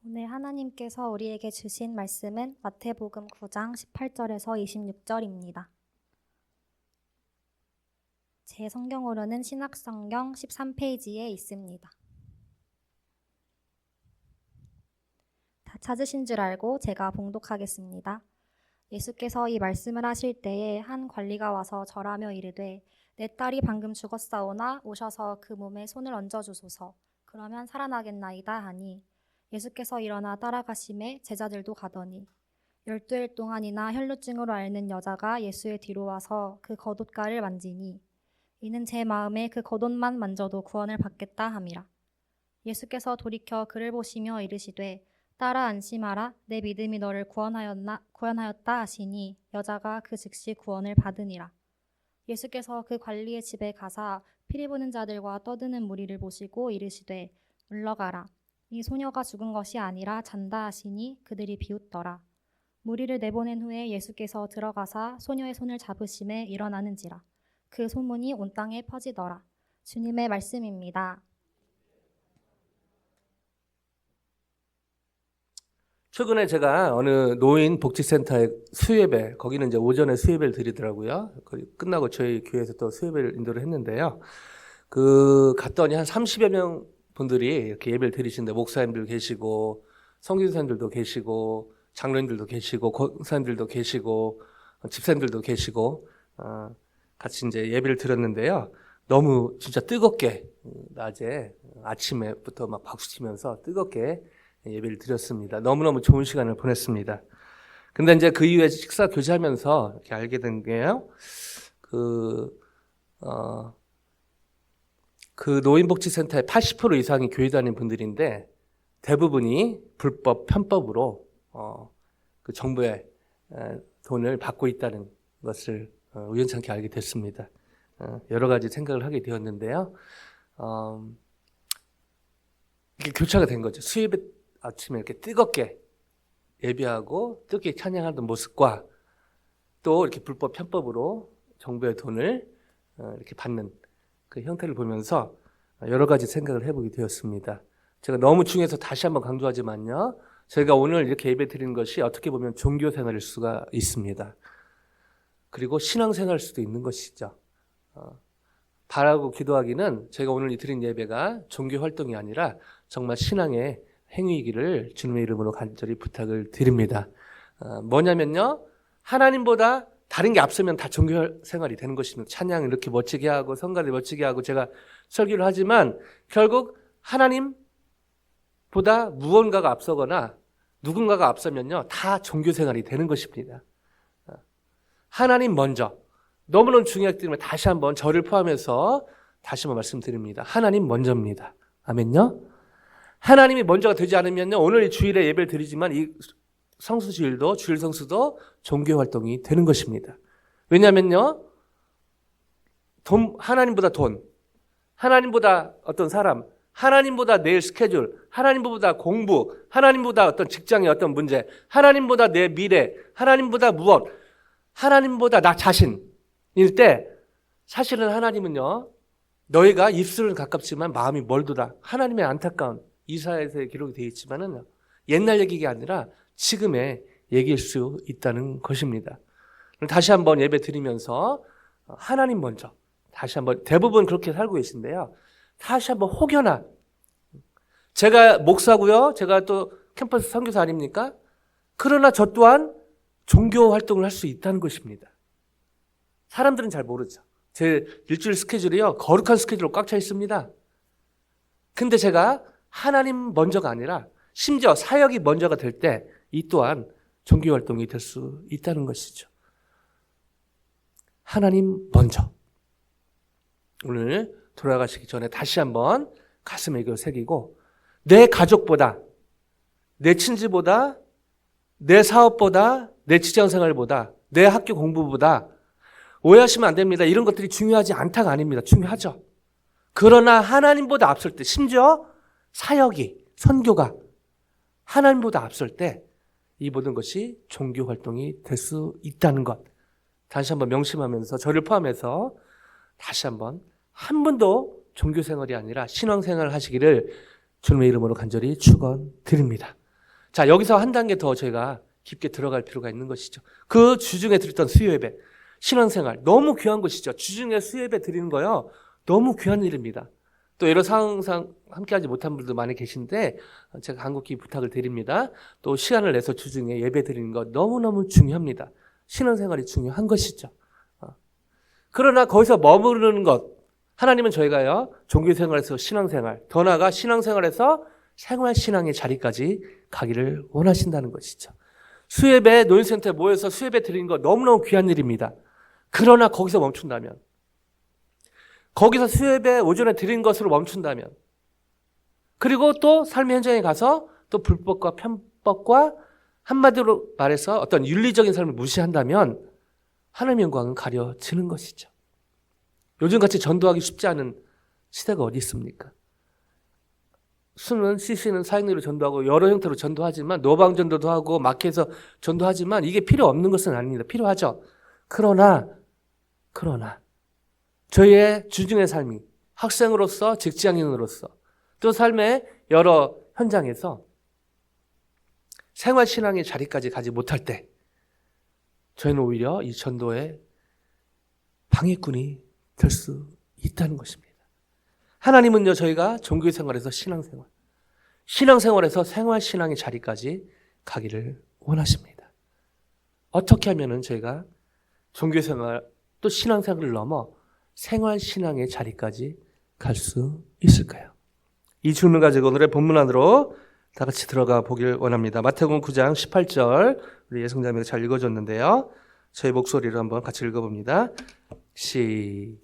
오늘 하나님께서 우리에게 주신 말씀은 마태복음 9장 18절에서 26절입니다. 제 성경으로는 신약성경 13페이지에 있습니다. 다 찾으신 줄 알고 제가 봉독하겠습니다. 예수께서 이 말씀을 하실 때에 한 관리가 와서 절하며 이르되 내 딸이 방금 죽었사오나 오셔서 그 몸에 손을 얹어주소서. 그러면 살아나겠나이다 하니 예수께서 일어나 따라가심에 제자들도 가더니 12일 동안이나 혈루증으로 앓는 여자가 예수의 뒤로 와서 그 겉옷가를 만지니 이는 제 마음에 그 겉옷만 만져도 구원을 받겠다 함이라. 예수께서 돌이켜 그를 보시며 이르시되 딸아 안심하라 내 믿음이 너를 구원하였다 하시니 여자가 그 즉시 구원을 받으니라. 예수께서 그 관리의 집에 가사 피리 부는 자들과 떠드는 무리를 보시고 이르시되 물러가라. 이 소녀가 죽은 것이 아니라 잔다 하시니 그들이 비웃더라. 무리를 내보낸 후에 예수께서 들어가사 소녀의 손을 잡으심에 일어나는지라. 그 소문이 온 땅에 퍼지더라. 주님의 말씀입니다. 최근에 제가 어느 노인 복지센터의 수예배, 거기는 이제 오전에 수예배를 드리더라고요. 끝나고 저희 교회에서 또 수예배를 인도를 했는데요. 갔더니 한 30여 명 분들이 이렇게 예배를 드리시는데 목사님들 계시고 성교사님들도 계시고 장로님들도 계시고 권사님들도 계시고 집사님들도 계시고 같이 이제 예배를 드렸는데요. 너무 진짜 뜨겁게 낮에 아침에부터 막 박수치면서 뜨겁게 예배를 드렸습니다. 너무너무 좋은 시간을 보냈습니다. 근데 이제 그 이후에 식사 교제하면서 이렇게 알게 된 게요. 그 노인복지센터의 80% 이상이 교회 다니는 분들인데 대부분이 불법, 편법으로 그 정부의 돈을 받고 있다는 것을 우연찮게 알게 됐습니다. 여러 가지 생각을 하게 되었는데요. 이게 교차가 된 거죠. 수예배 아침에 이렇게 뜨겁게 예배하고 뜨겁게 찬양하던 모습과 또 이렇게 불법, 편법으로 정부의 돈을 이렇게 받는 그 형태를 보면서 여러 가지 생각을 해보게 되었습니다. 제가 너무 중요해서 다시 한번 강조하지만요. 저희가 오늘 이렇게 예배 드리는 것이 어떻게 보면 종교 생활일 수가 있습니다. 그리고 신앙 생활일 수도 있는 것이죠. 바라고 기도하기는 제가 오늘 드린 예배가 종교 활동이 아니라 정말 신앙의 행위이기를 주님의 이름으로 간절히 부탁을 드립니다. 뭐냐면요. 하나님보다 다른 게 앞서면 다 종교 생활이 되는 것입니다. 찬양을 이렇게 멋지게 하고 성가를 멋지게 하고 제가 설교를 하지만 결국 하나님보다 무언가가 앞서거나 누군가가 앞서면요. 다 종교 생활이 되는 것입니다. 하나님 먼저. 너무너무 중요하기 때문에 다시 한번 저를 포함해서 다시 한번 말씀드립니다. 하나님 먼저입니다. 아멘요? 하나님이 먼저가 되지 않으면요. 오늘 이 주일에 예배를 드리지만 이 성수주일도 주일 성수도 종교 활동이 되는 것입니다. 왜냐하면요. 하나님보다 돈, 하나님보다 어떤 사람, 하나님보다 내일 스케줄, 하나님보다 공부, 하나님보다 어떤 직장의 어떤 문제, 하나님보다 내 미래, 하나님보다 무엇, 하나님보다 나 자신일 때 사실은 하나님은요. 너희가 입술은 가깝지만 마음이 멀도다. 하나님의 안타까운 이사야서에 기록이 되어 있지만은 옛날 얘기가 아니라 지금의 얘기일 수 있다는 것입니다. 다시 한번 예배 드리면서 하나님 먼저 다시 한번 대부분 그렇게 살고 계신데요. 다시 한번 혹여나 제가 목사고요. 제가 또 캠퍼스 선교사 아닙니까? 그러나 저 또한 종교 활동을 할 수 있다는 것입니다. 사람들은 잘 모르죠. 제 일주일 스케줄이요. 거룩한 스케줄로 꽉 차 있습니다. 근데 제가 하나님 먼저가 아니라 심지어 사역이 먼저가 될 때 이 또한 종교 활동이 될 수 있다는 것이죠. 하나님 먼저. 오늘 돌아가시기 전에 다시 한번 가슴에 이걸 새기고 내 가족보다, 내 친지보다, 내 사업보다, 내 직장생활보다, 내 학교 공부보다 오해하시면 안 됩니다. 이런 것들이 중요하지 않다가 아닙니다. 중요하죠. 그러나 하나님보다 앞설 때 심지어 사역이, 선교가 하나님보다 앞설 때 이 모든 것이 종교 활동이 될 수 있다는 것 다시 한번 명심하면서 저를 포함해서 다시 한번 한 번도 종교 생활이 아니라 신앙 생활을 하시기를 주님의 이름으로 간절히 축원드립니다. 자, 여기서 한 단계 더 저희가 깊게 들어갈 필요가 있는 것이죠. 그 주중에 드렸던 수요예배, 신앙생활 너무 귀한 것이죠. 주중에 수요예배 드리는 거요. 너무 귀한 일입니다. 또 여러 상황상 함께하지 못한 분들도 많이 계신데 제가 간곡히 부탁을 드립니다. 또 시간을 내서 주중에 예배 드리는 것 너무너무 중요합니다. 신앙생활이 중요한 것이죠. 그러나 거기서 머무르는 것, 하나님은 저희가요 종교생활에서 신앙생활, 더 나아가 신앙생활에서 생활신앙의 자리까지 가기를 원하신다는 것이죠. 수예배, 노인센터에 모여서 수예배 드리는 것 너무너무 귀한 일입니다. 그러나 거기서 멈춘다면, 거기서 수예배 오전에 드린 것으로 멈춘다면, 그리고 또 삶의 현장에 가서 또 불법과 편법과 한마디로 말해서 어떤 윤리적인 삶을 무시한다면 하나님의 영광은 가려지는 것이죠. 요즘같이 전도하기 쉽지 않은 시대가 어디 있습니까? 수는 CC는 사역리로 전도하고 여러 형태로 전도하지만 노방 전도도 하고 마켓에서 전도하지만 이게 필요 없는 것은 아닙니다. 필요하죠. 그러나 저희의 주중의 삶이 학생으로서 직장인으로서 또 삶의 여러 현장에서 생활신앙의 자리까지 가지 못할 때 저희는 오히려 이 전도의 방해꾼이 될 수 있다는 것입니다. 하나님은요, 저희가 종교생활에서 신앙생활에서 생활신앙의 자리까지 가기를 원하십니다. 어떻게 하면은 저희가 종교생활 또 신앙생활을 넘어 생활신앙의 자리까지 갈 수 있을까요? 이 질문 가지고 오늘의 본문 안으로 다 같이 들어가 보길 원합니다. 마태복음 9장 18절 우리 예성자매가 잘 읽어줬는데요. 저희 목소리로 한번 같이 읽어봅니다. 시작.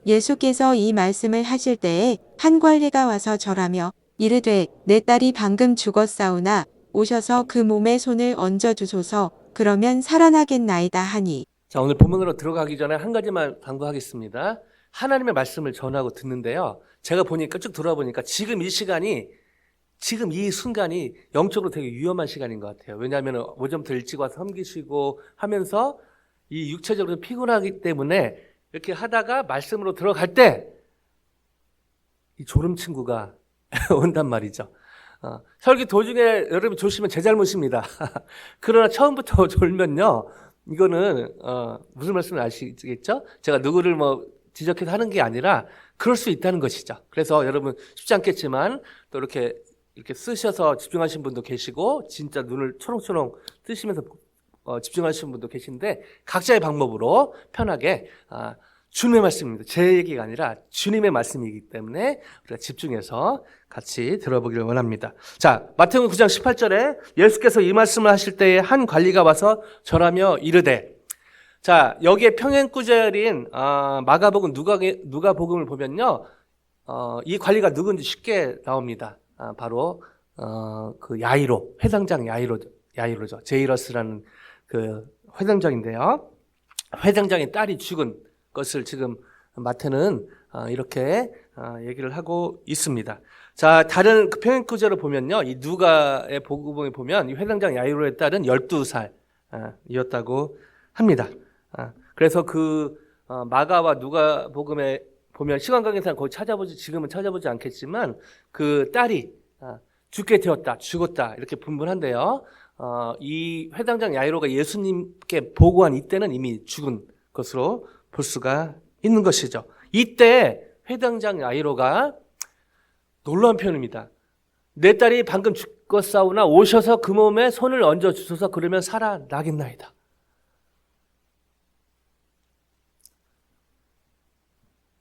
예수께서 이 말씀을 하실 때에 한 관리가 와서 절하며 이르되 내 딸이 방금 죽었사오나 오셔서 그 몸에 손을 얹어 주소서 그러면 살아나겠나이다 하니. 자, 오늘 본문으로 들어가기 전에 한 가지만 강조하겠습니다. 하나님의 말씀을 전하고 듣는데요. 제가 보니까 쭉 돌아보니까 지금 이 시간이 지금 이 순간이 영적으로 되게 위험한 시간인 것 같아요. 왜냐하면 오전부터 일찍 와서 섬기시고 하면서 이 육체적으로 피곤하기 때문에 이렇게 하다가 말씀으로 들어갈 때 이 졸음 친구가 온단 말이죠. 설교 도중에 여러분 조심하면 제 잘못입니다. 그러나 처음부터 졸면요, 이거는 무슨 말씀을 아시겠죠? 제가 누구를 뭐 지적해서 하는 게 아니라 그럴 수 있다는 것이죠. 그래서 여러분 쉽지 않겠지만 또 이렇게 쓰셔서 집중하신 분도 계시고 진짜 눈을 초롱초롱 뜨시면서 집중하시는 분도 계신데 각자의 방법으로 편하게 주님의 말씀입니다. 제 얘기가 아니라 주님의 말씀이기 때문에 우리가 집중해서 같이 들어보기를 원합니다. 자, 마태복음 9장 18절에 예수께서 이 말씀을 하실 때에 한 관리가 와서 절하며 이르되, 자, 여기에 평행구절인 마가복음 누가복음을 보면요, 이 관리가 누군지 쉽게 나옵니다. 바로 그 야이로, 회당장 야이로죠. 제이러스라는 그 회당장인데요. 회당장의 딸이 죽은 것을 지금 마태는 이렇게 얘기를 하고 있습니다. 자, 다른 그 평행구절을 보면요, 이 누가의 복음을 보면 이 회당장 야이로의 딸은 12살이었다고 합니다. 그래서 그 마가와 누가복음에 보면 시간 관계상 거기 지금은 찾아보지 않겠지만 그 딸이 죽게 되었다, 죽었다 이렇게 분분한데요. 이 회당장 야이로가 예수님께 보고한 이때는 이미 죽은 것으로 볼 수가 있는 것이죠. 이때 회당장 야이로가 놀라운 표현입니다. 내 딸이 방금 죽었사오나 오셔서 그 몸에 손을 얹어 주소서 그러면 살아나겠나이다.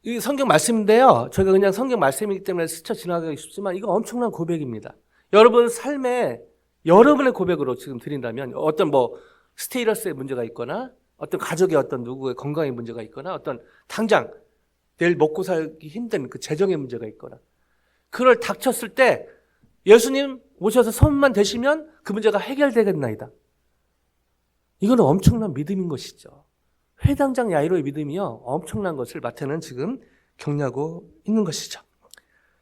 이 성경 말씀인데요. 저희가 그냥 성경 말씀이기 때문에 스쳐 지나가기 쉽지만 이거 엄청난 고백입니다. 여러분 삶에 여러분의 고백으로 지금 드린다면 어떤 뭐 스테이러스의 문제가 있거나 어떤 가족의 어떤 누구의 건강의 문제가 있거나 어떤 당장 내일 먹고 살기 힘든 그 재정의 문제가 있거나 그걸 닥쳤을 때 예수님 오셔서 손만 대시면 그 문제가 해결되겠나이다. 이거는 엄청난 믿음인 것이죠. 회당장 야이로의 믿음이요, 엄청난 것을 마태는 지금 격려하고 있는 것이죠.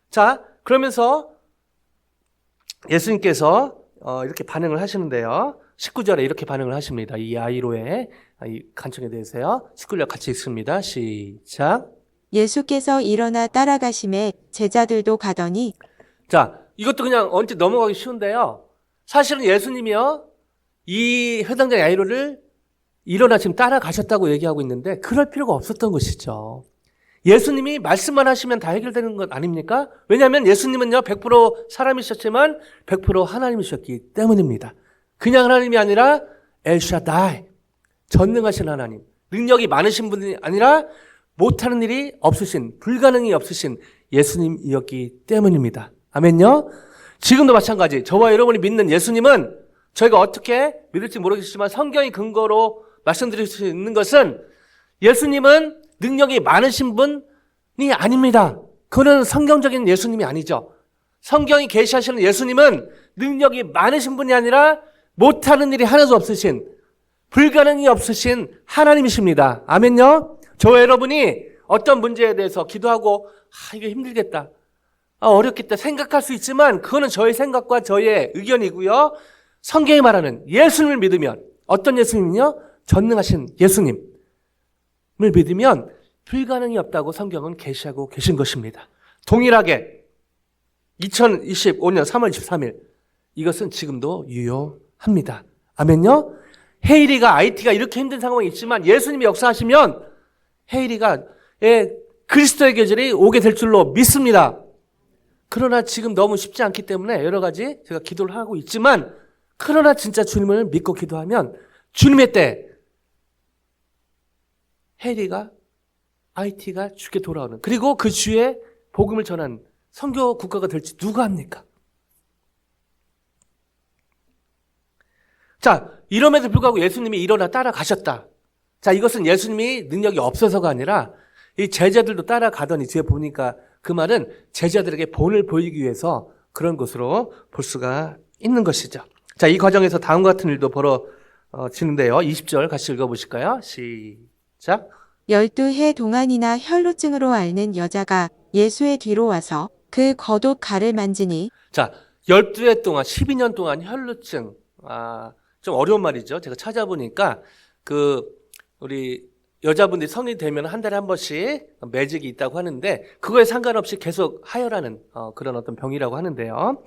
자, 그러면서 예수님께서 이렇게 반응을 하시는데요. 19절에 이렇게 반응을 하십니다. 이 야이로의 이 간청에 대해서요. 19절 같이 읽습니다. 시작. 예수께서 일어나 따라가심에 제자들도 가더니. 자, 이것도 그냥 언뜻 넘어가기 쉬운데요. 사실은 예수님이요, 이 회당장 야이로를 일어나 지금 따라가셨다고 얘기하고 있는데 그럴 필요가 없었던 것이죠. 예수님이 말씀만 하시면 다 해결되는 것 아닙니까? 왜냐하면 예수님은요 100% 사람이셨지만 100% 하나님이셨기 때문입니다. 그냥 하나님이 아니라 엘샤다이, 전능하신 하나님, 능력이 많으신 분이 아니라 못하는 일이 없으신, 불가능이 없으신 예수님이었기 때문입니다. 아멘요? 지금도 마찬가지. 저와 여러분이 믿는 예수님은 저희가 어떻게 믿을지 모르겠지만 성경의 근거로 말씀드릴 수 있는 것은 예수님은 능력이 많으신 분이 아닙니다. 그는 성경적인 예수님이 아니죠. 성경이 계시하시는 예수님은 능력이 많으신 분이 아니라 못하는 일이 하나도 없으신, 불가능이 없으신 하나님이십니다. 아멘요? 저와 여러분이 어떤 문제에 대해서 기도하고 이게 힘들겠다, 어렵겠다 생각할 수 있지만 그거는 저의 생각과 저의 의견이고요. 성경이 말하는 예수님을 믿으면, 어떤 예수님은요? 전능하신 예수님을 믿으면 불가능이 없다고 성경은 계시하고 계신 것입니다. 동일하게 2025년 3월 23일 이것은 지금도 유효합니다. 아멘요? 헤이리가, IT가 이렇게 힘든 상황이 있지만 예수님이 역사하시면 헤이리가 그리스도의 계절이 오게 될 줄로 믿습니다. 그러나 지금 너무 쉽지 않기 때문에 여러 가지 제가 기도를 하고 있지만, 그러나 진짜 주님을 믿고 기도하면 주님의 때 헤이리가, IT가 주께 돌아오는, 그리고 그 주에 복음을 전하는 선교 국가가 될지 누가 합니까? 자, 이럼에도 불구하고 예수님이 일어나 따라가셨다. 자, 이것은 예수님이 능력이 없어서가 아니라 이 제자들도 따라가더니 뒤에 보니까 그 말은 제자들에게 본을 보이기 위해서 그런 것으로 볼 수가 있는 것이죠. 자, 이 과정에서 다음과 같은 일도 벌어지는데요. 20절 같이 읽어보실까요? 시작. 12해 동안이나 혈루증으로 앓는 여자가 예수의 뒤로 와서 그 겉옷 가를 만지니. 자, 12해 동안, 12년 동안 혈루증. 좀 어려운 말이죠. 제가 찾아보니까 우리 여자분들이 성인이 되면 한 달에 한 번씩 매직이 있다고 하는데 그거에 상관없이 계속 하혈하는 그런 어떤 병이라고 하는데요.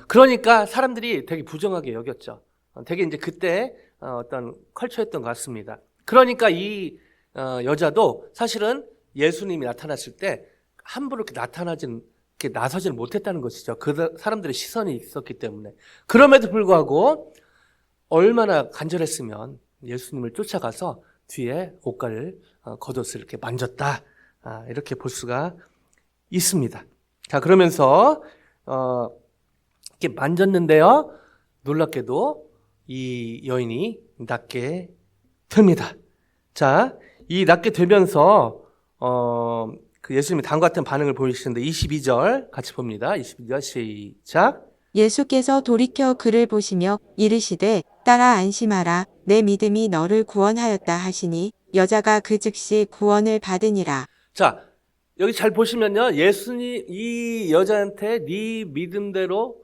그러니까 사람들이 되게 부정하게 여겼죠. 되게 이제 그때 어떤 컬처였던 것 같습니다. 그러니까 이 여자도 사실은 예수님이 나타났을 때 함부로 이렇게 나서지는 못했다는 것이죠. 그 사람들의 시선이 있었기 때문에. 그럼에도 불구하고 얼마나 간절했으면 예수님을 쫓아가서 뒤에 옷가를, 겉옷을 이렇게 만졌다. 이렇게 볼 수가 있습니다. 자, 그러면서 이렇게 만졌는데요. 놀랍게도 이 여인이 낫게 됩니다. 자, 이 낫게 되면서 그 예수님이 다음과 같은 반응을 보이시는데 22절 같이 봅니다. 22절 시작. 예수께서 돌이켜 그를 보시며 이르시되 딸아 안심하라, 내 믿음이 너를 구원하였다 하시니 여자가 그 즉시 구원을 받으니라. 자, 여기 잘 보시면요. 예수님 이 여자한테 네 믿음대로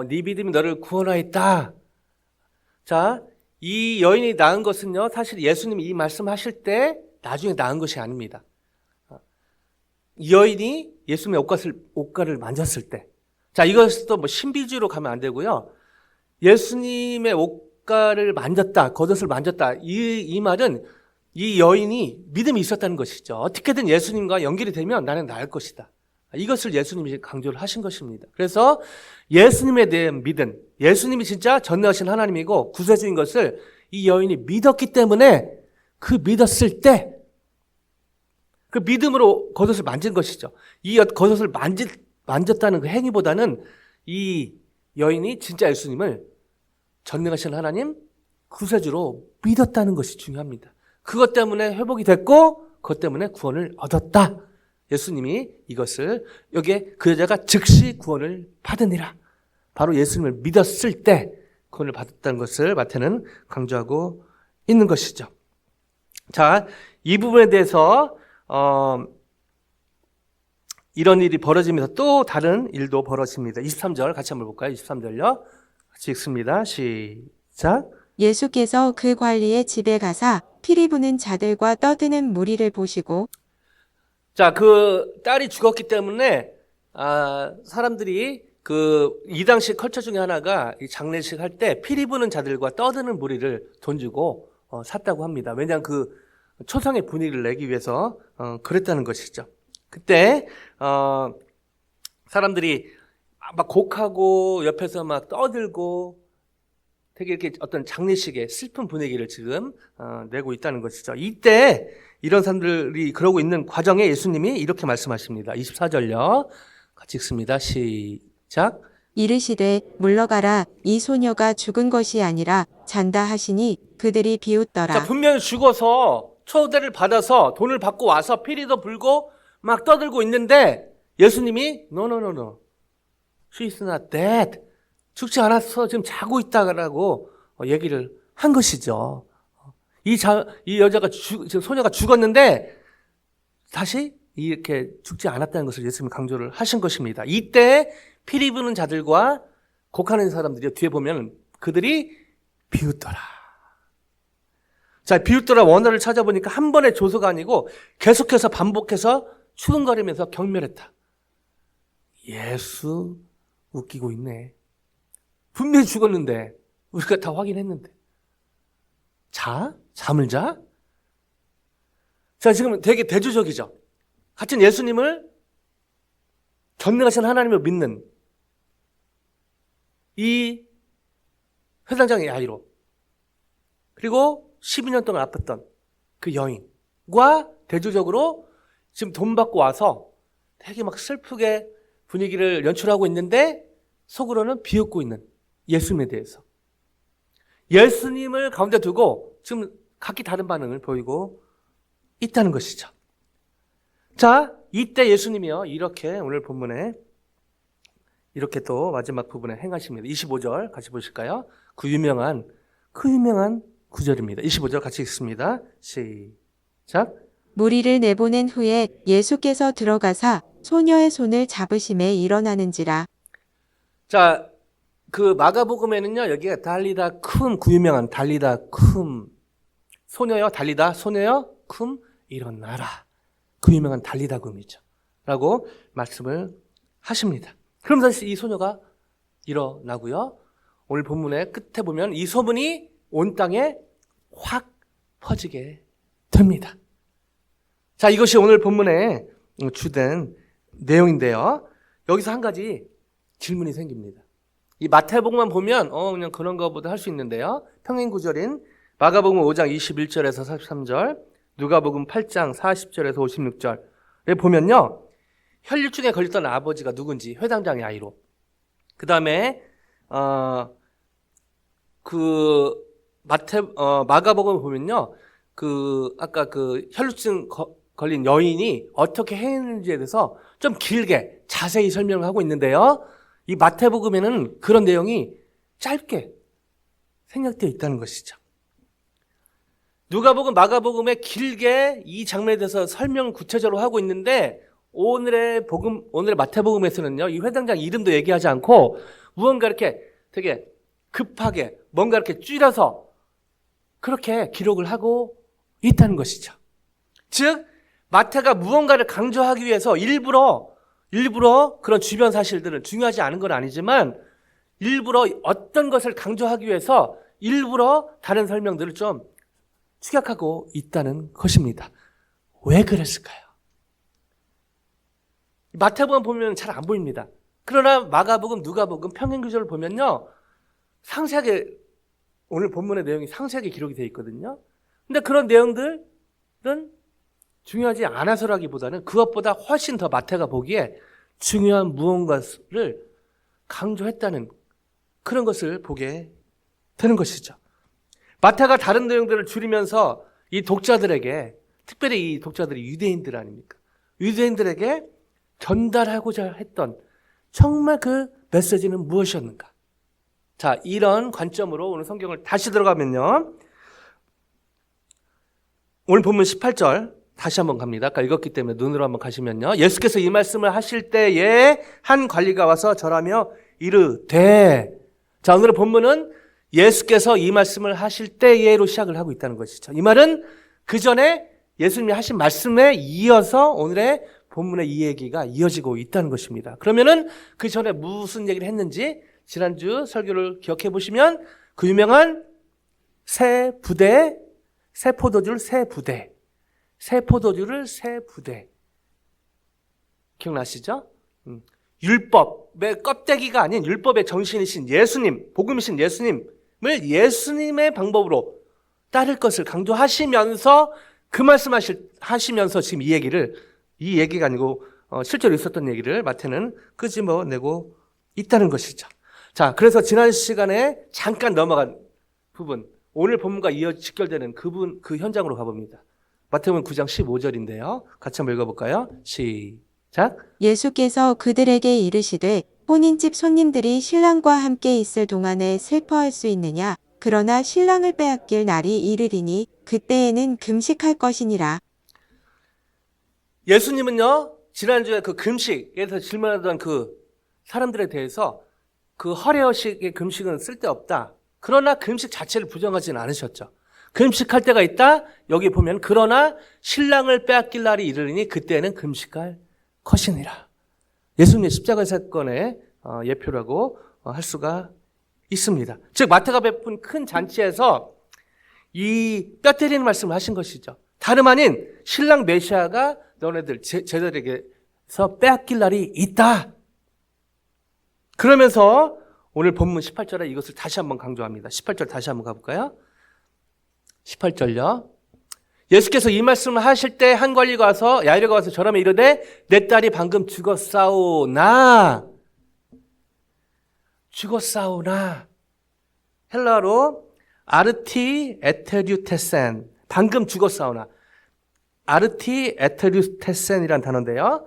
네 믿음이 너를 구원하였다. 자, 이 여인이 낳은 것은요. 사실 예수님이 이 말씀하실 때 나중에 낳은 것이 아닙니다. 이 여인이 예수님의 옷가를 만졌을 때. 자, 이것도 뭐 신비주의로 가면 안 되고요. 예수님의 옷가를 만졌다, 겉옷을 만졌다. 이 말은 이 여인이 믿음이 있었다는 것이죠. 어떻게든 예수님과 연결이 되면 나는 나을 것이다. 이것을 예수님이 강조를 하신 것입니다. 그래서 예수님에 대한 믿음, 예수님이 진짜 전능하신 하나님이고 구세주인 것을 이 여인이 믿었기 때문에 그 믿었을 때 그 믿음으로 겉옷을 만진 것이죠. 이 겉옷을 만졌다는 그 행위보다는 이 여인이 진짜 예수님을 전능하신 하나님 구세주로 믿었다는 것이 중요합니다. 그것 때문에 회복이 됐고 그것 때문에 구원을 얻었다. 예수님이 이것을 여기에 그 여자가 즉시 구원을 받으니라. 바로 예수님을 믿었을 때 구원을 받았다는 것을 마태는 강조하고 있는 것이죠. 자, 이 부분에 대해서 이런 일이 벌어지면서 또 다른 일도 벌어집니다. 23절 같이 한번 볼까요? 23절요. 같이 읽습니다. 시작. 예수께서 그 관리의 집에 가사 피리 부는 자들과 떠드는 무리를 보시고. 자, 그 딸이 죽었기 때문에 사람들이 이 당시 컬처 중에 하나가 이 장례식 할 때 피리 부는 자들과 떠드는 무리를 돈 주고 샀다고 합니다. 왜냐하면 그 초상의 분위기를 내기 위해서 그랬다는 것이죠. 그때 사람들이 막 곡하고 옆에서 막 떠들고 되게 이렇게 어떤 장례식의 슬픈 분위기를 지금 내고 있다는 것이죠. 이때 이런 사람들이 그러고 있는 과정에 예수님이 이렇게 말씀하십니다. 24절요. 같이 읽습니다. 시작. 이르시되 물러가라 이 소녀가 죽은 것이 아니라 잔다 하시니 그들이 비웃더라. 자, 분명히 죽어서 초대를 받아서 돈을 받고 와서 피리도 불고 막 떠들고 있는데 예수님이 No. She is not dead. 죽지 않았어. 지금 자고 있다라고 얘기를 한 것이죠. 이 여자가 지금 소녀가 죽었는데 다시 이렇게 죽지 않았다는 것을 예수님이 강조를 하신 것입니다. 이때 피리 부는 자들과 곡하는 사람들이 뒤에 보면 그들이 비웃더라. 자, 비웃더라 원어를 찾아보니까 한 번의 조소가 아니고 계속해서 반복해서 추근거리면서 경멸했다. 예수 웃기고 있네. 분명히 죽었는데 우리가 다 확인했는데 잠을 자? 자, 지금 되게 대조적이죠. 같은 예수님을 전능하신 하나님을 믿는 이 회당장의 야이로 그리고 12년 동안 아팠던 그 여인과 대조적으로 지금 돈 받고 와서 되게 막 슬프게 분위기를 연출하고 있는데 속으로는 비웃고 있는 예수님에 대해서 예수님을 가운데 두고 지금 각기 다른 반응을 보이고 있다는 것이죠. 자, 이때 예수님이요 이렇게 오늘 본문에 이렇게 또 마지막 부분에 행하십니다. 25절 같이 보실까요? 그 유명한 구절입니다. 25절 같이 읽습니다. 시작. 무리를 내보낸 후에 예수께서 들어가사 소녀의 손을 잡으심에 일어나는지라. 자, 그 마가복음에는요 여기가 달리다 쿰 그 유명한 달리다 쿰 소녀여 달리다 소녀여 쿰 일어나라 그 유명한 달리다 쿰이죠 라고 말씀을 하십니다. 그러면서 이 소녀가 일어나고요. 오늘 본문의 끝에 보면 이 소문이 온 땅에 확 퍼지게 됩니다. 자, 이것이 오늘 본문의 주된 내용인데요. 여기서 한 가지 질문이 생깁니다. 이 마태복음만 보면 그냥 그런 거보다 할 수 있는데요. 평행 구절인 마가복음 5장 21절에서 43절, 누가복음 8장 40절에서 56절에 보면요. 혈류증에 걸렸던 아버지가 누군지 회당장의 아이로. 그다음에 마가복음 보면요. 아까 혈류증 걸린 여인이 어떻게 했는지에 대해서 좀 길게 자세히 설명을 하고 있는데요. 이 마태복음에는 그런 내용이 짧게 생략되어 있다는 것이죠. 누가복음, 마가복음에 길게 이 장면에 대해서 설명을 구체적으로 하고 있는데 오늘의 마태복음에서는요, 이 회당장 이름도 얘기하지 않고 무언가 이렇게 되게 급하게 뭔가 이렇게 줄여서 그렇게 기록을 하고 있다는 것이죠. 즉, 마태가 무언가를 강조하기 위해서 일부러 그런 주변 사실들은 중요하지 않은 건 아니지만 일부러 어떤 것을 강조하기 위해서 일부러 다른 설명들을 좀 축약하고 있다는 것입니다. 왜 그랬을까요? 마태복음 보면 잘 안 보입니다. 그러나 마가복음, 누가복음, 평행구절을 보면요. 상세하게 오늘 본문의 내용이 상세하게 기록이 되어 있거든요. 근데 그런 내용들은 중요하지 않아서라기보다는 그것보다 훨씬 더 마태가 보기에 중요한 무언가를 강조했다는 그런 것을 보게 되는 것이죠. 마태가 다른 내용들을 줄이면서 이 독자들에게, 특별히 이 독자들이 유대인들 아닙니까? 유대인들에게 전달하고자 했던 정말 그 메시지는 무엇이었는가? 자, 이런 관점으로 오늘 성경을 다시 들어가면요. 오늘 본문 18절 다시 한번 갑니다. 아까 읽었기 때문에 눈으로 한번 가시면요. 예수께서 이 말씀을 하실 때에 한 관리가 와서 절하며 이르되. 자, 오늘의 본문은 예수께서 이 말씀을 하실 때에로 시작을 하고 있다는 것이죠. 이 말은 그 전에 예수님이 하신 말씀에 이어서 오늘의 본문의 이 얘기가 이어지고 있다는 것입니다. 그러면은 그 전에 무슨 얘기를 했는지 지난주 설교를 기억해 보시면 그 유명한 새 포도주를 새 부대. 기억나시죠? 율법의 껍데기가 아닌 율법의 정신이신 예수님, 복음이신 예수님을 예수님의 방법으로 따를 것을 강조하시면서 그 말씀하시면서 지금 이 얘기가 아니고 실제로 있었던 얘기를 마태는 끄집어내고 있다는 것이죠. 자, 그래서 지난 시간에 잠깐 넘어간 부분, 오늘 본문과 직결되는 그 현장으로 가봅니다. 마태복음 9장 15절인데요. 같이 한번 읽어볼까요? 시작. 예수께서 그들에게 이르시되 혼인집 손님들이 신랑과 함께 있을 동안에 슬퍼할 수 있느냐? 그러나 신랑을 빼앗길 날이 이르리니 그때에는 금식할 것이니라. 예수님은요, 지난주에 그 금식에서 질문하던 그 사람들에 대해서 그 허례허식의 금식은 쓸데없다. 그러나 금식 자체를 부정하지는 않으셨죠. 금식할 때가 있다. 여기 보면 그러나 신랑을 빼앗길 날이 이르리니 그때는 금식할 것이니라. 예수님의 십자가 사건의 예표라고 할 수가 있습니다. 즉 마태가 베푼 큰 잔치에서 이 뼈 때리는 말씀을 하신 것이죠. 다름 아닌 신랑 메시아가 너네들 제자들에게서 빼앗길 날이 있다. 그러면서 오늘 본문 18절에 이것을 다시 한번 강조합니다. 18절 다시 한번 가볼까요? 18절요. 예수께서 이 말씀을 하실 때 한 관리가 와서 야이로가 와서 저라며 이르되 내 딸이 방금 죽었사오나 헬라어로 아르티 에테류테센 방금 죽었사오나 아르티 에테류테센이라는 단어인데요.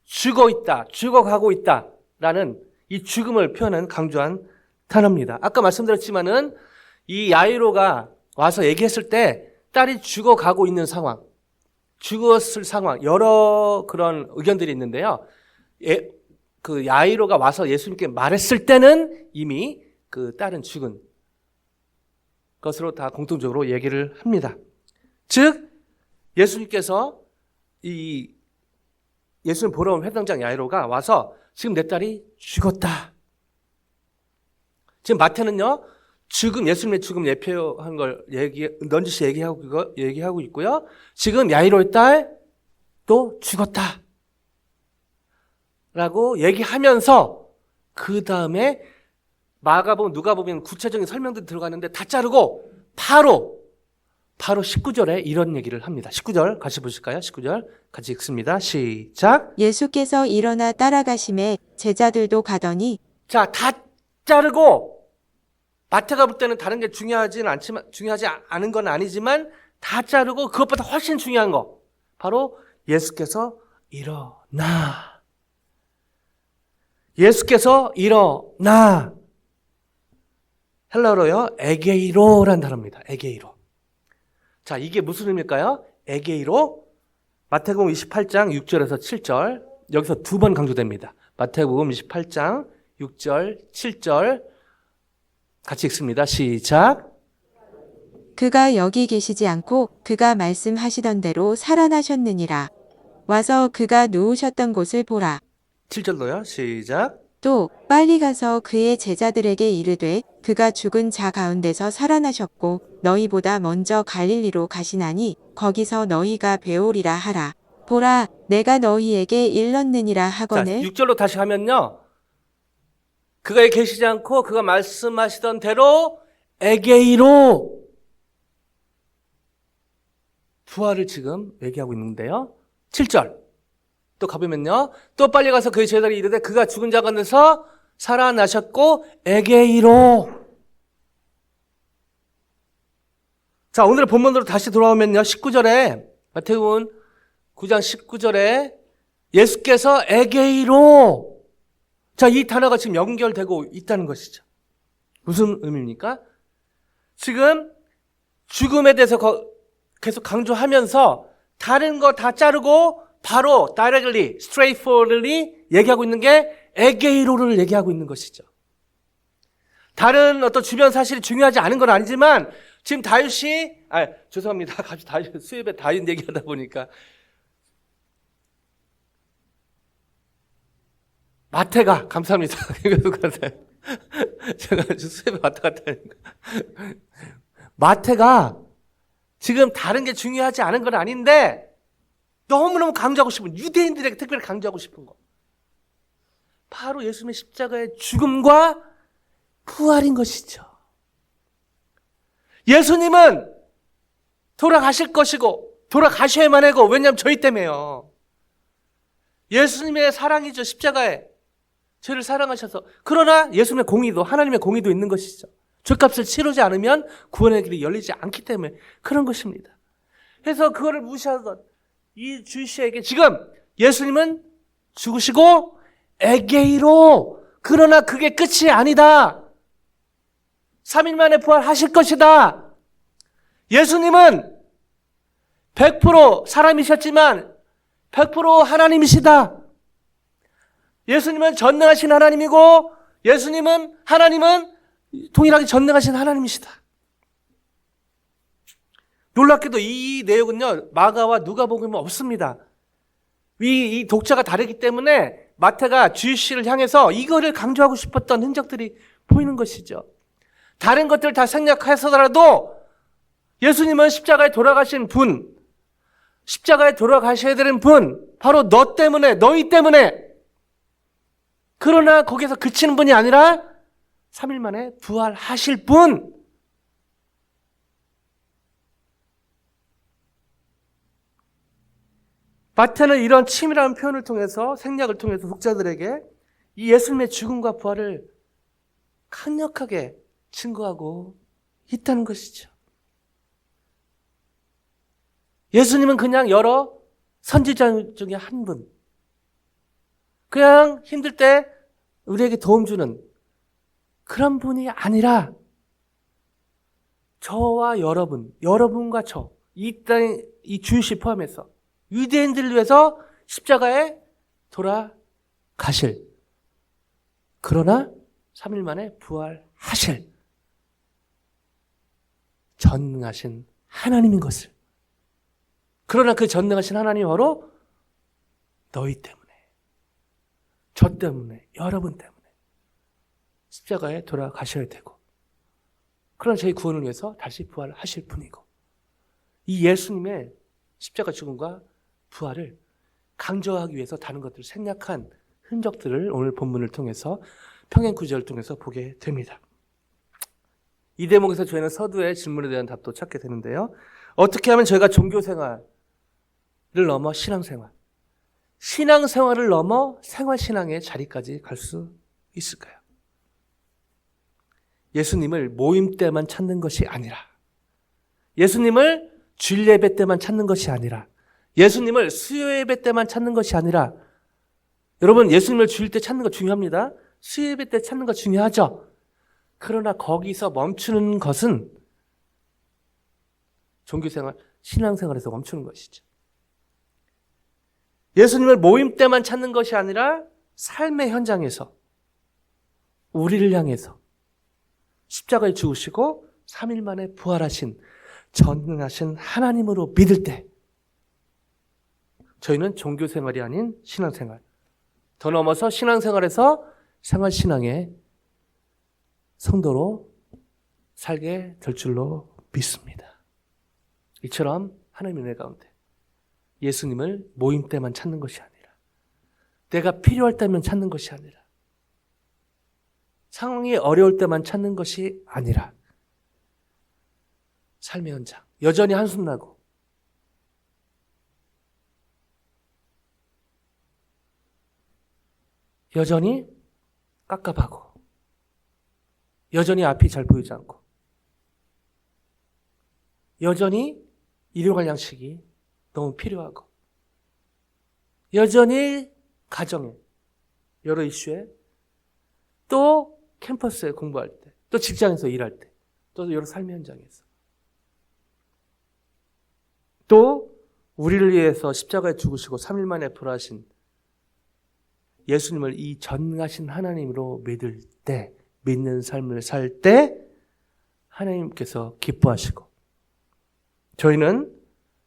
죽어있다, 죽어가고 있다라는 이 죽음을 표현한 강조한 단어입니다. 아까 말씀드렸지만은 이 야이로가 와서 얘기했을 때 딸이 죽어가고 있는 상황, 죽었을 상황, 여러 그런 의견들이 있는데요. 그 야이로가 와서 예수님께 말했을 때는 이미 그 딸은 죽은 것으로 다 공통적으로 얘기를 합니다. 즉, 예수님께서 예수님 보러 온 회당장 야이로가 와서 지금 내 딸이 죽었다. 지금 마태는요, 예수님의 죽음 예표한 걸 넌지시 얘기하고 있고요. 지금 야이로의 딸 또 죽었다. 라고 얘기하면서 그 다음에 마가복음, 누가복음 구체적인 설명들이 들어가는데 다 자르고 바로 19절에 이런 얘기를 합니다. 19절 같이 보실까요? 19절 같이 읽습니다. 시작. 예수께서 일어나 따라가심에 제자들도 가더니 자, 다 자르고 마태가 볼 때는 다른 게 중요하지 않은 건 아니지만 다 자르고 그것보다 훨씬 중요한 거 바로 예수께서 일어나 헬라어로요 에게이로란 단어입니다. 에게이로. 자, 이게 무슨 의미일까요? 에게이로 마태복음 28장 6절에서 7절 여기서 두 번 강조됩니다. 마태복음 28장 6절 7절 같이 읽습니다. 시작. 그가 여기 계시지 않고 그가 말씀하시던 대로 살아나셨느니라. 와서 그가 누우셨던 곳을 보라. 7절로요. 시작. 또 빨리 가서 그의 제자들에게 이르되 그가 죽은 자 가운데서 살아나셨고 너희보다 먼저 갈릴리로 가시나니 거기서 너희가 배우리라 하라. 보라, 내가 너희에게 일렀느니라 자, 하거늘. 6절로 다시 하면요. 그가 계시지 않고 그가 말씀하시던 대로 에게이로 부활을 지금 얘기하고 있는데요. 7절 또 가보면요. 또 빨리 가서 그의 제자들이 이르되 그가 죽은 자 가운데서 살아나셨고 에게이로. 자, 오늘의 본문으로 다시 돌아오면요. 19절에 마태복음 9장 19절에 예수께서 에게이로. 자, 이 단어가 지금 연결되고 있다는 것이죠. 무슨 의미입니까? 지금 죽음에 대해서 계속 강조하면서 다른 거 다 자르고 바로 directly, straightforwardly 얘기하고 있는 게 에게이로를 얘기하고 있는 것이죠. 다른 어떤 주변 사실이 중요하지 않은 건 아니지만 지금 죄송합니다. 갑자기 수협의 다윗 얘기하다 보니까 마태가 감사합니다. 제가 수협에 왔다 갔다 하니까 마태가 지금 다른 게 중요하지 않은 건 아닌데 너무너무 강조하고 싶은, 유대인들에게 특별히 강조하고 싶은 거, 바로 예수님의 십자가의 죽음과 부활인 것이죠. 예수님은 돌아가실 것이고 돌아가셔야만 하고, 왜냐하면 저희 때문에요. 예수님의 사랑이죠. 십자가에 저를 사랑하셔서. 그러나 예수님의 공의도, 하나님의 공의도 있는 것이죠. 죄값을 치르지 않으면 구원의 길이 열리지 않기 때문에 그런 것입니다. 그래서 그거를 무시하던 이 주시에게 지금 예수님은 죽으시고 에게이로, 그러나 그게 끝이 아니다. 3일 만에 부활하실 것이다. 예수님은 100% 사람이셨지만 100% 하나님이시다. 예수님은 전능하신 하나님이고, 하나님은 동일하게 전능하신 하나님이시다. 놀랍게도 이 내용은요, 마가와 누가복음은 없습니다. 이 독자가 다르기 때문에 마태가 주시를 향해서 이거를 강조하고 싶었던 흔적들이 보이는 것이죠. 다른 것들 다 생략해서라도 예수님은 십자가에 돌아가신 분, 십자가에 돌아가셔야 되는 분, 바로 너 때문에, 너희 때문에. 그러나 거기서 그치는 분이 아니라 3일 만에 부활하실 분. 마태는 이런 치밀한 표현을 통해서, 생략을 통해서 독자들에게 이 예수님의 죽음과 부활을 강력하게 증거하고 있다는 것이죠. 예수님은 그냥 여러 선지자 중에 한 분, 그냥 힘들 때 우리에게 도움 주는 그런 분이 아니라 저와 여러분, 여러분과 저, 이 땅, 이 주시 포함해서 유대인들을 위해서 십자가에 돌아가실, 그러나 3일 만에 부활하실 전능하신 하나님인 것을. 그러나 그 전능하신 하나님이 바로 너희 때문에, 저 때문에, 여러분 때문에 십자가에 돌아가셔야 되고, 그러나 저희 구원을 위해서 다시 부활하실 분이고, 이 예수님의 십자가 죽음과 부활을 강조하기 위해서 다른 것들을 생략한 흔적들을 오늘 본문을 통해서, 평행 구절을 통해서 보게 됩니다. 이 대목에서 저희는 서두의 질문에 대한 답도 찾게 되는데요. 어떻게 하면 저희가 종교생활을 넘어 신앙생활, 신앙생활을 넘어 생활신앙의 자리까지 갈 수 있을까요? 예수님을 모임 때만 찾는 것이 아니라, 예수님을 주일 예배 때만 찾는 것이 아니라, 예수님을 수요 예배 때만 찾는 것이 아니라, 여러분 예수님을 주일 때 찾는 거 중요합니다. 수요 예배 때 찾는 거 중요하죠. 그러나 거기서 멈추는 것은 종교생활, 신앙생활에서 멈추는 것이죠. 예수님을 모임 때만 찾는 것이 아니라 삶의 현장에서, 우리를 향해서 십자가에 죽으시고 3일 만에 부활하신 전능하신 하나님으로 믿을 때, 저희는 종교생활이 아닌 신앙생활, 더 넘어서 신앙생활에서 생활신앙의 성도로 살게 될 줄로 믿습니다. 이처럼 하나님의 은혜 가운데 예수님을 모임 때만 찾는 것이 아니라, 내가 필요할 때만 찾는 것이 아니라, 상황이 어려울 때만 찾는 것이 아니라, 삶의 현장, 여전히 한숨 나고, 여전히 깝깝하고, 여전히 앞이 잘 보이지 않고, 여전히 일용할 양식이 너무 필요하고, 여전히 가정에, 여러 이슈에, 또 캠퍼스에 공부할 때, 또 직장에서 일할 때, 또 여러 삶의 현장에서, 또 우리를 위해서 십자가에 죽으시고 3일 만에 부활하신 예수님을 이 전능하신 하나님으로 믿을 때, 믿는 삶을 살 때 하나님께서 기뻐하시고, 저희는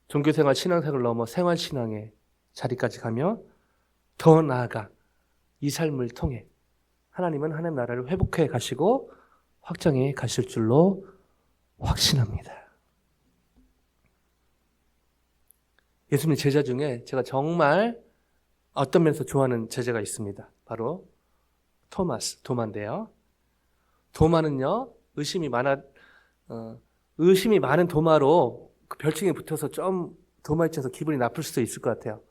종교생활, 신앙생활을 넘어 생활신앙의 자리까지 가며 더 나아가 이 삶을 통해 하나님은 하나님 나라를 회복해 가시고 확장해 가실 줄로 확신합니다. 예수님 제자 중에 제가 정말 어떤 면에서 좋아하는 제자가 있습니다. 바로 도마인데요. 도마는요, 의심이 많은 도마로 그 별칭에 붙어서 좀 도마 입장에서 기분이 나쁠 수도 있을 것 같아요.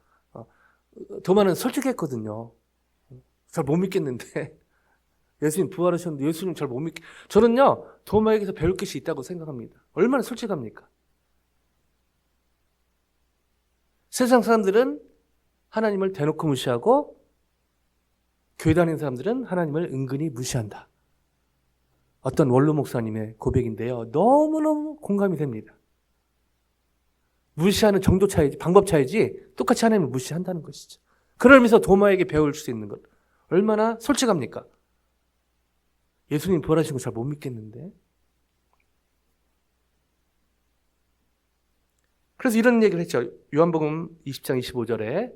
도마는 솔직했거든요. 잘 못 믿겠는데. 예수님 부활하셨는데 예수님 잘 못 저는요, 도마에게서 배울 것이 있다고 생각합니다. 얼마나 솔직합니까? 세상 사람들은 하나님을 대놓고 무시하고 교회 다니는 사람들은 하나님을 은근히 무시한다. 어떤 원로 목사님의 고백인데요. 너무너무 공감이 됩니다. 무시하는 정도 차이지, 방법 차이지 똑같이 하나님을 무시한다는 것이죠. 그러면서 도마에게 배울 수 있는 것. 얼마나 솔직합니까? 예수님 부활하신 거 잘 못 믿겠는데. 그래서 이런 얘기를 했죠. 요한복음 20장 25절에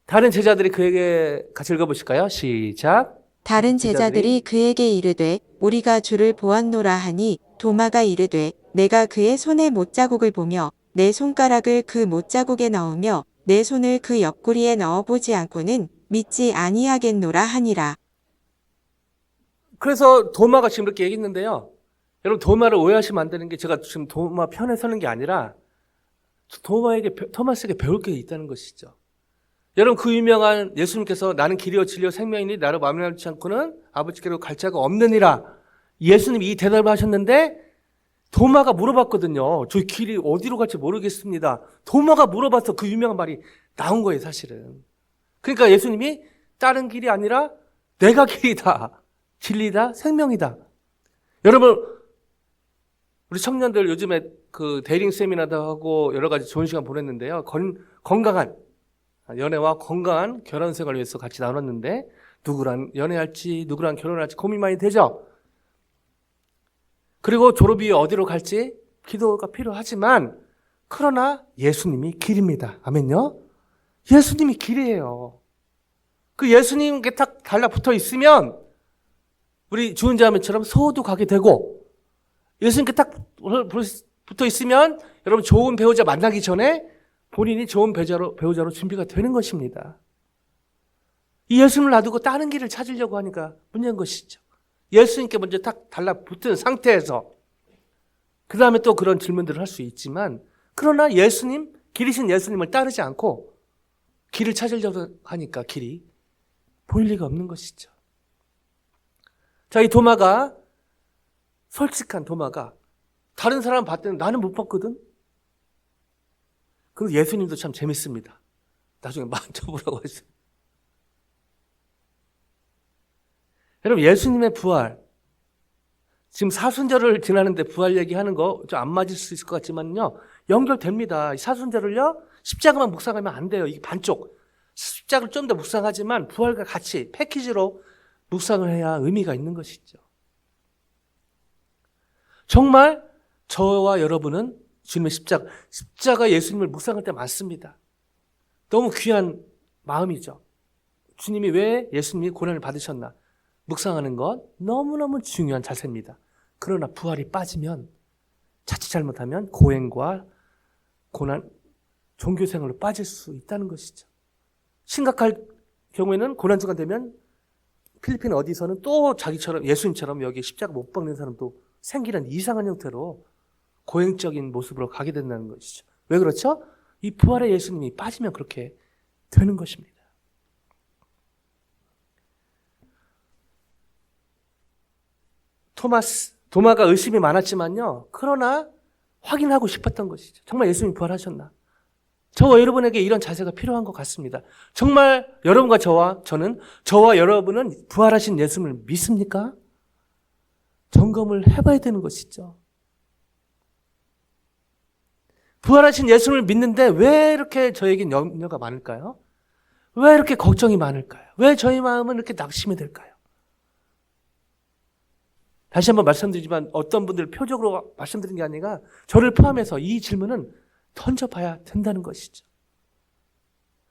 다른 제자들이 그에게 같이 읽어보실까요? 시작. 다른 제자들이 그에게 이르되 우리가 주를 보았노라 하니 도마가 이르되 내가 그의 손에 못자국을 보며 내 손가락을 그 못자국에 넣으며 내 손을 그 옆구리에 넣어보지 않고는 믿지 아니하겠노라 하니라. 그래서 도마가 지금 이렇게 얘기했는데요. 여러분 도마를 오해하시면 안 되는 게 제가 지금 도마 편에 서는 게 아니라 토마스에게 배울 게 있다는 것이죠. 여러분 그 유명한 예수님께서 나는 길이요 진리요 생명이니 나를 마음하지 않고는 아버지께로 갈 자가 없느니라. 예수님이 이 대답을 하셨는데 도마가 물어봤거든요. 저 길이 어디로 갈지 모르겠습니다. 도마가 물어봐서 그 유명한 말이 나온 거예요, 사실은. 그러니까 예수님이 다른 길이 아니라 내가 길이다, 진리다, 생명이다. 여러분 우리 청년들 요즘에 그 데이링 세미나도 하고 여러 가지 좋은 시간 보냈는데요. 건강한 연애와 건강한 결혼 생활을 위해서 같이 나눴는데 누구랑 연애할지 누구랑 결혼할지 고민 많이 되죠. 그리고 졸업 이후에 어디로 갈지 기도가 필요하지만 그러나 예수님이 길입니다. 아멘요? 예수님이 길이에요. 그 예수님께 딱 달라붙어 있으면 우리 주은 자매처럼 소도 가게 되고 예수님께 딱 붙어 있으면 여러분 좋은 배우자 만나기 전에 본인이 좋은 배우자로 준비가 되는 것입니다. 이 예수님을 놔두고 다른 길을 찾으려고 하니까 문제인 것이죠. 예수님께 먼저 딱 달라붙은 상태에서 그 다음에 또 그런 질문들을 할 수 있지만 그러나 예수님, 길이신 예수님을 따르지 않고 길을 찾으려고 하니까 길이 보일 리가 없는 것이죠. 자, 이 도마가 솔직한 도마가 다른 사람 봤더니 나는 못 봤거든. 그리고 예수님도 참 재밌습니다. 나중에 만져보라고 했어요. 여러분 예수님의 부활 지금 사순절을 지나는데 부활 얘기하는 거 좀 안 맞을 수 있을 것 같지만요. 연결됩니다. 사순절을요. 십자가만 묵상하면 안 돼요. 이게 반쪽. 십자가를 좀 더 묵상하지만 부활과 같이 패키지로 묵상을 해야 의미가 있는 것이죠. 정말 저와 여러분은 주님의 십자가 예수님을 묵상할 때 많습니다. 너무 귀한 마음이죠. 주님이 왜 예수님이 고난을 받으셨나? 묵상하는 것 너무너무 중요한 자세입니다. 그러나 부활이 빠지면 자칫 잘못하면 고행과 고난, 종교생활로 빠질 수 있다는 것이죠. 심각할 경우에는 고난주가 되면 필리핀 어디서는 또 자기처럼 예수님처럼 여기 십자가 못 박는 사람도 생기는 이상한 형태로 고행적인 모습으로 가게 된다는 것이죠. 왜 그렇죠? 이 부활의 예수님이 빠지면 그렇게 되는 것입니다. 도마가 의심이 많았지만요. 그러나 확인하고 싶었던 것이죠. 정말 예수님이 부활하셨나? 저와 여러분에게 이런 자세가 필요한 것 같습니다. 정말 여러분과 저와 여러분은 부활하신 예수님을 믿습니까? 점검을 해봐야 되는 것이죠. 부활하신 예수님을 믿는데 왜 이렇게 저에겐 염려가 많을까요? 왜 이렇게 걱정이 많을까요? 왜 저희 마음은 이렇게 낙심이 될까요? 다시 한번 말씀드리지만 어떤 분들 표적으로 말씀드린 게 아니라 저를 포함해서 이 질문은 던져봐야 된다는 것이죠.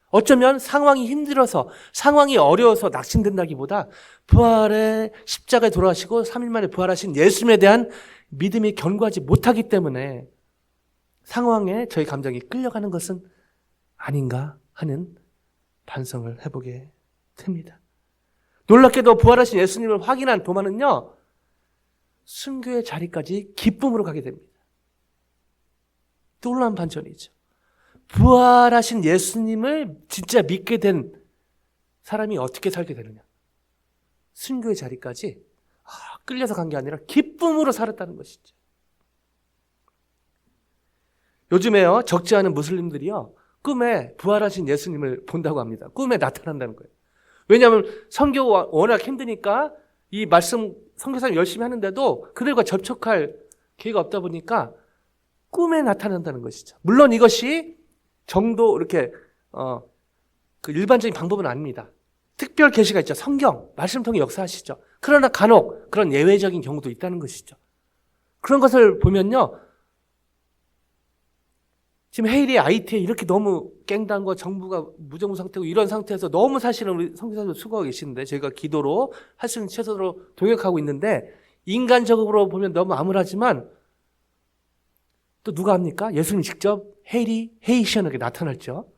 어쩌면 상황이 힘들어서, 상황이 어려워서 낙심된다기보다 부활의 십자가에 돌아가시고 3일 만에 부활하신 예수님에 대한 믿음이 견고하지 못하기 때문에 상황에 저희 감정이 끌려가는 것은 아닌가 하는 반성을 해보게 됩니다. 놀랍게도 부활하신 예수님을 확인한 도마는요, 순교의 자리까지 기쁨으로 가게 됩니다. 놀라운 반전이죠. 부활하신 예수님을 진짜 믿게 된 사람이 어떻게 살게 되느냐. 순교의 자리까지 끌려서 간 게 아니라 기쁨으로 살았다는 것이죠. 요즘에요, 적지 않은 무슬림들이요, 꿈에 부활하신 예수님을 본다고 합니다. 꿈에 나타난다는 거예요. 왜냐하면 선교가 워낙 힘드니까 이 말씀 선교사님 열심히 하는데도 그들과 접촉할 기회가 없다 보니까 꿈에 나타난다는 것이죠. 물론 이것이 정도 이렇게 그 일반적인 방법은 아닙니다. 특별 계시가 있죠. 성경, 말씀 통해 역사하시죠. 그러나 간혹 그런 예외적인 경우도 있다는 것이죠. 그런 것을 보면요, 지금 헤일이 IT에 이렇게 너무 깽단과 정부가 무정부 상태고 이런 상태에서 너무 사실은 우리 선교사님들 수고하고 계시는데 저희가 기도로 할 수 있는 최선으로 동역하고 있는데 인간적으로 보면 너무 암울하지만 또 누가 합니까? 예수님 직접 헤이시언에게 나타났죠.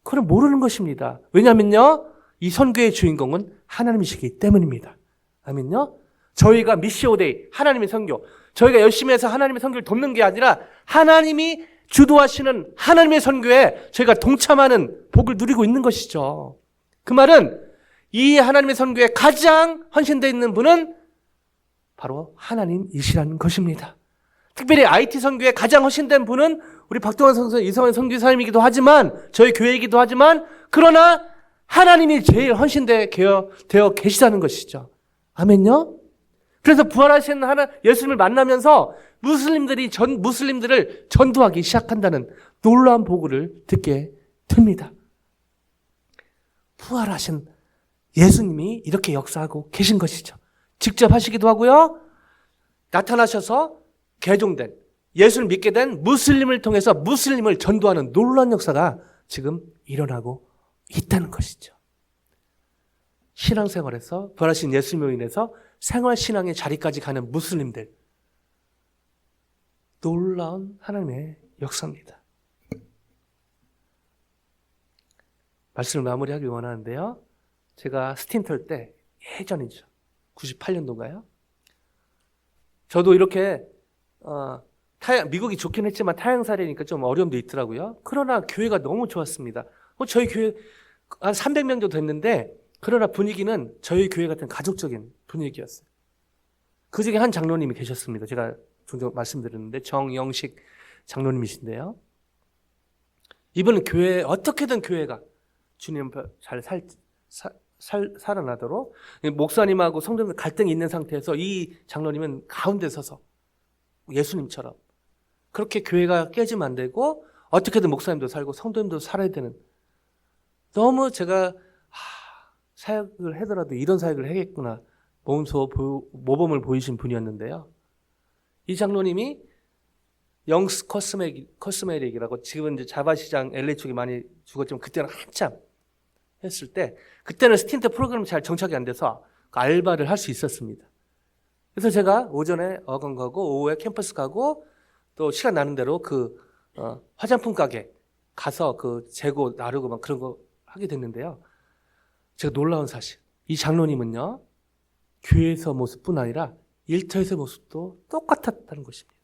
그건 모르는 것입니다. 왜냐하면요, 이 선교의 주인공은 하나님이시기 때문입니다. 아멘요? 저희가 미시오데이, 하나님의 선교, 저희가 열심히 해서 하나님의 선교를 돕는 게 아니라 하나님이 주도하시는 하나님의 선교에 저희가 동참하는 복을 누리고 있는 것이죠. 그 말은 이 하나님의 선교에 가장 헌신되어 있는 분은 바로 하나님이시라는 것입니다. 특별히 IT 선교에 가장 헌신된 분은 우리 박동환 선수, 이성환 선교사님이기도 하지만 저희 교회이기도 하지만 그러나 하나님이 제일 헌신되어 계시다는 것이죠. 아멘요? 그래서 부활하신 예수님을 만나면서 무슬림들을 전도하기 시작한다는 놀라운 보고를 듣게 됩니다. 부활하신 예수님이 이렇게 역사하고 계신 것이죠. 직접 하시기도 하고요, 나타나셔서 개종된, 예수를 믿게 된 무슬림을 통해서 무슬림을 전도하는 놀라운 역사가 지금 일어나고 있다는 것이죠. 신앙생활에서 부활하신 예수님으로 인해서 생활신앙의 자리까지 가는 무슬림들, 놀라운 하나님의 역사입니다. 말씀을 마무리하기 원하는데요, 제가 스팀털 때 예전이죠. 98년도인가요? 저도 이렇게 미국이 좋긴 했지만 타향살이니까 좀 어려움도 있더라고요. 그러나 교회가 너무 좋았습니다. 저희 교회 한 300명 정도 됐는데 그러나 분위기는 저희 교회 같은 가족적인 분위기였어요. 그 중에 한 장로님이 계셨습니다. 제가 종종 말씀드렸는데 정영식 장로님이신데요. 이분은 어떻게든 교회가 주님 잘 살아나도록 목사님하고 성도들 갈등이 있는 상태에서 이 장로님은 가운데 서서 예수님처럼 그렇게 교회가 깨지면 안 되고 어떻게든 목사님도 살고 성도님도 살아야 되는, 너무 제가 사역을 하더라도 이런 사역을 해야겠구나 모범을 보이신 분이었는데요. 이 장로님이 영스 커스메릭이라고 지금은 이제 자바시장 LA 쪽에 많이 죽었지만 그때는 한참 했을 때, 그때는 스틴트 프로그램이 잘 정착이 안 돼서 그 알바를 할 수 있었습니다. 그래서 제가 오전에 어건 가고 오후에 캠퍼스 가고 또 시간 나는 대로 그 화장품 가게 가서 그 재고 나르고 막 그런 거 하게 됐는데요. 제가 놀라운 사실, 이 장로님은요, 교회에서 모습뿐 아니라 일터에서 모습도 똑같았다는 것입니다.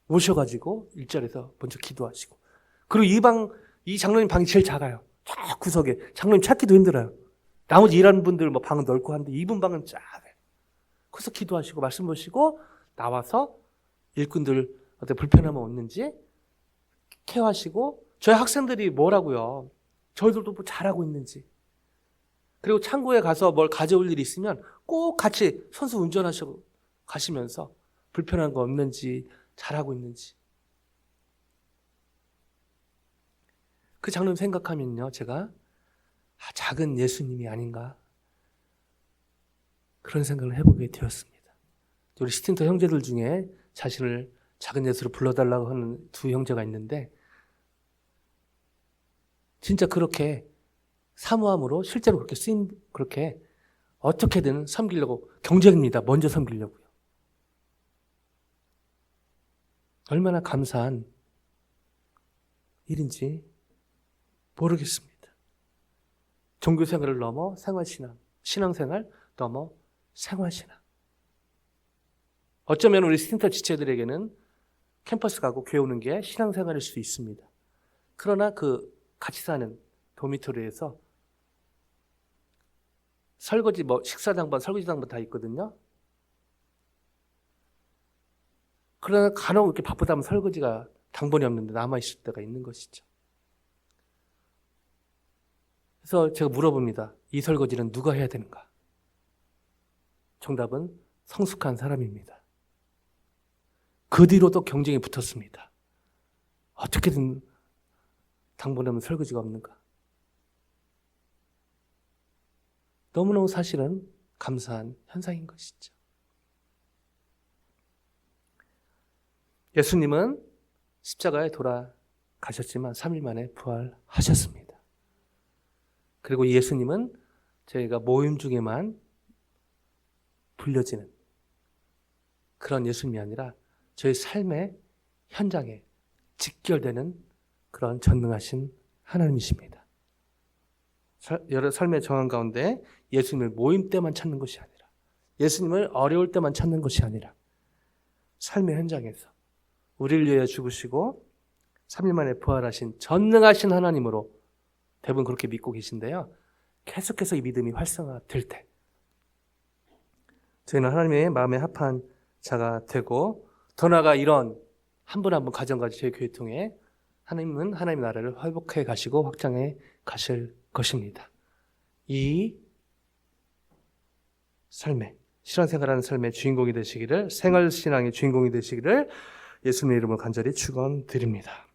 오셔가지고 일자리에서 먼저 기도하시고, 그리고 이 장로님 방이 제일 작아요. 저 구석에 장로님 찾기도 힘들어요. 나머지 일하는 분들 뭐 방은 넓고 한데 이분 방은 작아요. 거기서 기도하시고 말씀 보시고 나와서 일꾼들 어떤 불편함은 없는지 케어하시고, 저희 학생들이 뭐라고요, 저희들도 뭐 잘하고 있는지, 그리고 창고에 가서 뭘 가져올 일이 있으면 꼭 같이 선수 운전하시고 가시면서 불편한 거 없는지 잘하고 있는지. 그 장면 생각하면요, 제가 작은 예수님이 아닌가 그런 생각을 해보게 되었습니다. 우리 스틴터 형제들 중에 자신을 작은 예수로 불러달라고 하는 두 형제가 있는데 진짜 그렇게 사모함으로 실제로 그렇게 그렇게 어떻게든 섬기려고 경쟁입니다. 먼저 섬기려고요. 얼마나 감사한 일인지 모르겠습니다. 종교생활을 넘어 생활신앙, 신앙생활 넘어 생활신앙. 어쩌면 우리 스틴터 지체들에게는 캠퍼스 가고 교회 오는 게 신앙생활일 수 있습니다. 그러나 그 같이 사는 도미토리에서 설거지, 식사당번, 설거지당번 다 있거든요. 그러나 간혹 이렇게 바쁘다 하면 설거지가 당번이 없는데 남아있을 때가 있는 것이죠. 그래서 제가 물어봅니다. 이 설거지는 누가 해야 되는가? 정답은 성숙한 사람입니다. 그 뒤로도 경쟁이 붙었습니다. 어떻게든 당번에 하면 설거지가 없는가? 너무너무 사실은 감사한 현상인 것이죠. 예수님은 십자가에 돌아가셨지만 3일 만에 부활하셨습니다. 그리고 예수님은 저희가 모임 중에만 불려지는 그런 예수님이 아니라 저희 삶의 현장에 직결되는 그런 전능하신 하나님이십니다. 여러 삶의 정황 가운데 예수님을 모임 때만 찾는 것이 아니라, 예수님을 어려울 때만 찾는 것이 아니라 삶의 현장에서 우리를 위해 죽으시고 3일 만에 부활하신 전능하신 하나님으로 대부분 그렇게 믿고 계신데요. 계속해서 이 믿음이 활성화될 때 저희는 하나님의 마음에 합한 자가 되고, 더 나아가 이런 한 분 한 분 가정까지 저희 교회 통해 하나님은 하나님의 나라를 회복해 가시고 확장해 가실 것입니다. 이 삶의, 신앙생활하는 삶의 주인공이 되시기를, 생활신앙의 주인공이 되시기를 예수님의 이름으로 간절히 축원드립니다.